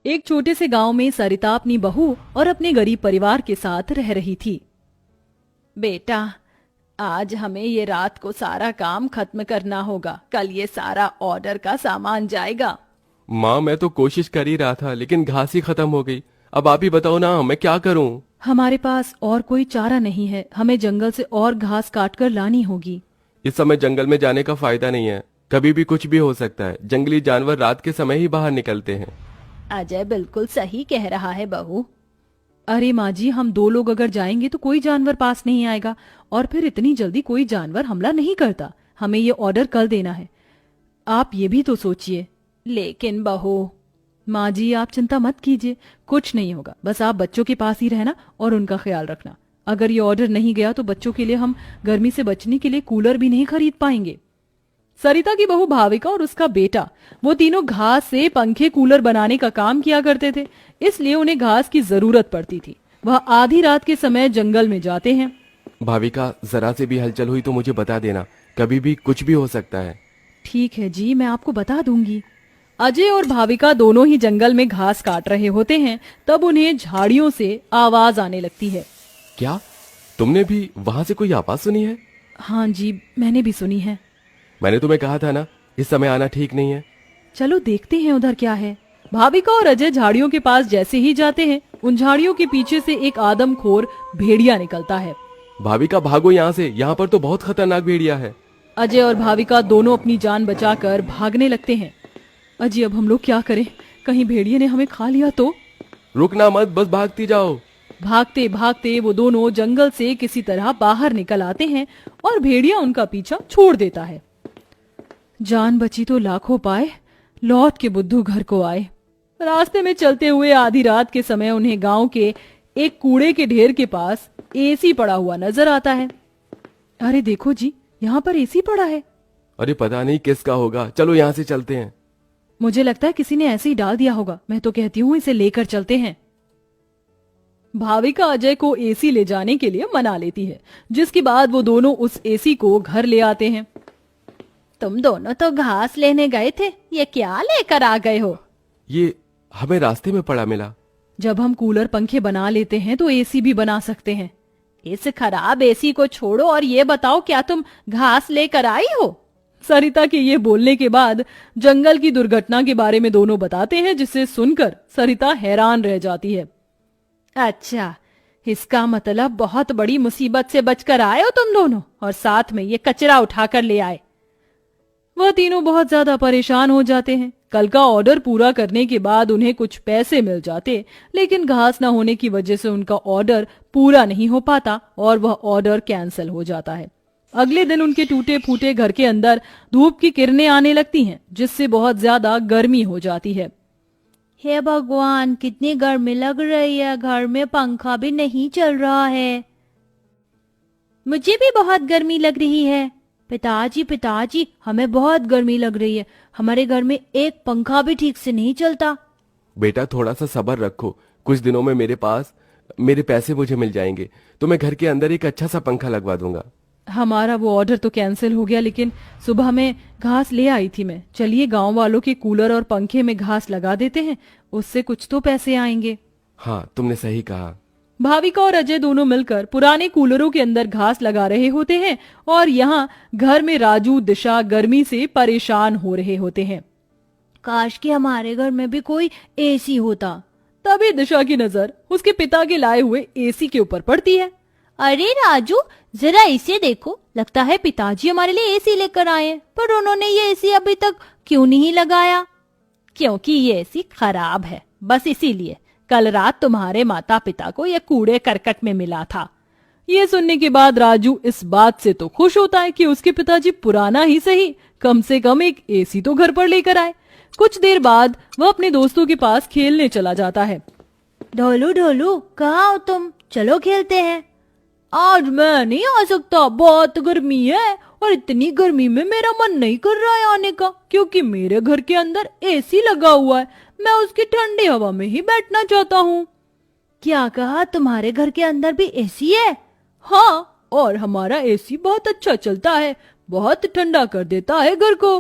एक छोटे से गांव में सरिता अपनी बहू और अपने गरीब परिवार के साथ रह रही थी। बेटा, आज हमें ये रात को सारा काम खत्म करना होगा, कल ये सारा ऑर्डर का सामान जाएगा। माँ, मैं तो कोशिश कर ही रहा था लेकिन घास ही खत्म हो गई। अब आप ही बताओ ना, मैं क्या करूँ? हमारे पास और कोई चारा नहीं है, हमें जंगल से और घास काट कर लानी होगी। इस समय जंगल में जाने का फायदा नहीं है, कभी भी कुछ भी हो सकता है। जंगली जानवर रात के समय ही बाहर निकलते हैं। अजय बिल्कुल सही कह रहा है बहू। अरे माँ जी, हम 2 लोग अगर जाएंगे तो कोई जानवर पास नहीं आएगा, और फिर इतनी जल्दी कोई जानवर हमला नहीं करता। हमें ये ऑर्डर कल देना है, आप ये भी तो सोचिए। लेकिन बहू। माँ जी, आप चिंता मत कीजिए, कुछ नहीं होगा, बस आप बच्चों के पास ही रहना और उनका ख्याल रखना। अगर ये ऑर्डर नहीं गया तो बच्चों के लिए हम गर्मी से बचने के लिए कूलर भी नहीं खरीद पाएंगे। सरिता की बहू भाविका और उसका बेटा, वो तीनों घास से पंखे कूलर बनाने का काम किया करते थे, इसलिए उन्हें घास की जरूरत पड़ती थी। वह आधी रात के समय जंगल में जाते हैं। भाविका, जरा से भी हलचल हुई तो मुझे बता देना, कभी भी कुछ भी हो सकता है। ठीक है जी, मैं आपको बता दूंगी। अजय और भाविका दोनों ही जंगल में घास काट रहे होते हैं, तब उन्हें झाड़ियों से आवाज आने लगती है। क्या तुमने भी वहां से कोई आवाज सुनी है? हाँ जी, मैंने भी सुनी है। मैंने तुम्हें कहा था ना, इस समय आना ठीक नहीं है। चलो देखते हैं उधर क्या है। भाविका और अजय झाड़ियों के पास जैसे ही जाते हैं, उन झाड़ियों के पीछे से एक आदमखोर भेड़िया निकलता है। भाविका, भागो यहाँ से, यहाँ पर तो बहुत खतरनाक भेड़िया है। अजय और भाविका दोनों अपनी जान बचाकर भागने लगते हैं। अजय, अब हम लोग क्या करें? कहीं भेड़िए ने हमें खा लिया तो? रुकना मत, बस भागती जाओ। भागते भागते वो दोनों जंगल से किसी तरह बाहर निकल आते हैं और भेड़िया उनका पीछा छोड़ देता है। जान बची तो लाखों पाए, लौट के बुद्धू घर को आए। रास्ते में चलते हुए आधी रात के समय उन्हें गांव के एक कूड़े के ढेर के पास एसी पड़ा हुआ नजर आता है। अरे देखो जी, यहाँ पर एसी पड़ा है। अरे पता नहीं किसका होगा, चलो यहाँ से चलते हैं। मुझे लगता है किसी ने ऐसे ही डाल दिया होगा। मैं तो कहती हूँ इसे लेकर चलते हैं। भाविका अजय को एसी ले जाने के लिए मना लेती है, जिसके बाद वो दोनों उस एसी को घर ले आते हैं। तुम दोनों तो घास लेने गए थे, ये क्या लेकर आ गए हो? ये हमें रास्ते में पड़ा मिला। जब हम कूलर पंखे बना लेते हैं तो एसी भी बना सकते हैं। इस खराब एसी को छोड़ो और ये बताओ, क्या तुम घास लेकर आई हो? सरिता के ये बोलने के बाद जंगल की दुर्घटना के बारे में दोनों बताते हैं, जिसे सुनकर सरिता हैरान रह जाती है। अच्छा, इसका मतलब बहुत बड़ी मुसीबत से बचकर आए हो तुम दोनों, और साथ में ये कचरा उठाकर ले आए। वह तीनों बहुत ज्यादा परेशान हो जाते हैं। कल का ऑर्डर पूरा करने के बाद उन्हें कुछ पैसे मिल जाते, लेकिन घास न होने की वजह से उनका ऑर्डर पूरा नहीं हो पाता और वह ऑर्डर कैंसिल हो जाता है। अगले दिन उनके टूटे फूटे घर के अंदर धूप की किरणें आने लगती हैं, जिससे बहुत ज्यादा गर्मी हो जाती है। हे भगवान, कितनी गर्मी लग रही है, घर में पंखा भी नहीं चल रहा है। मुझे भी बहुत गर्मी लग रही है। पिताजी पिताजी, हमें बहुत गर्मी लग रही है, हमारे घर में एक पंखा भी ठीक से नहीं चलता। बेटा, थोड़ा सा सब्र रखो, कुछ दिनों में मेरे पैसे मुझे मिल जाएंगे तो मैं घर के अंदर एक अच्छा सा पंखा लगवा दूंगा। हमारा वो ऑर्डर तो कैंसिल हो गया, लेकिन सुबह में घास ले आई थी मैं। चलिए गांव वालों के कूलर और पंखे में घास लगा देते हैं, उससे कुछ तो पैसे आएंगे। हाँ, तुमने सही कहा। भाविका और अजय दोनों मिलकर पुराने कूलरों के अंदर घास लगा रहे होते हैं और यहाँ घर में राजू दिशा गर्मी से परेशान हो रहे होते हैं। काश कि हमारे घर में भी कोई एसी होता। तभी दिशा की नजर उसके पिता के लाए हुए एसी के ऊपर पड़ती है। अरे राजू, जरा इसे देखो, लगता है पिताजी हमारे लिए एसी लेकर आए हैं, पर उन्होंने ये एसी अभी तक क्यों नहीं लगाया? क्योंकि ये एसी खराब है, बस इसीलिए। कल रात तुम्हारे माता पिता को यह कूड़े करकट में मिला था। ये सुनने के बाद राजू इस बात से तो खुश होता है कि उसके पिताजी पुराना ही सही, कम से कम एक एसी तो घर पर लेकर आए। कुछ देर बाद वह अपने दोस्तों के पास खेलने चला जाता है। ढोलू ढोलू, कहाँ हो तुम? चलो खेलते हैं। आज मैं नहीं आ सकता, बहुत गर्मी है, और इतनी गर्मी में मेरा मन नहीं कर रहा है आने का, क्योंकि मेरे घर के अंदर एसी लगा हुआ है। मैं उसकी ठंडी हवा में ही बैठना चाहता हूँ। क्या कहा? तुम्हारे घर के अंदर भी एसी है? हाँ, और हमारा एसी बहुत अच्छा चलता है, बहुत ठंडा कर देता है घर को।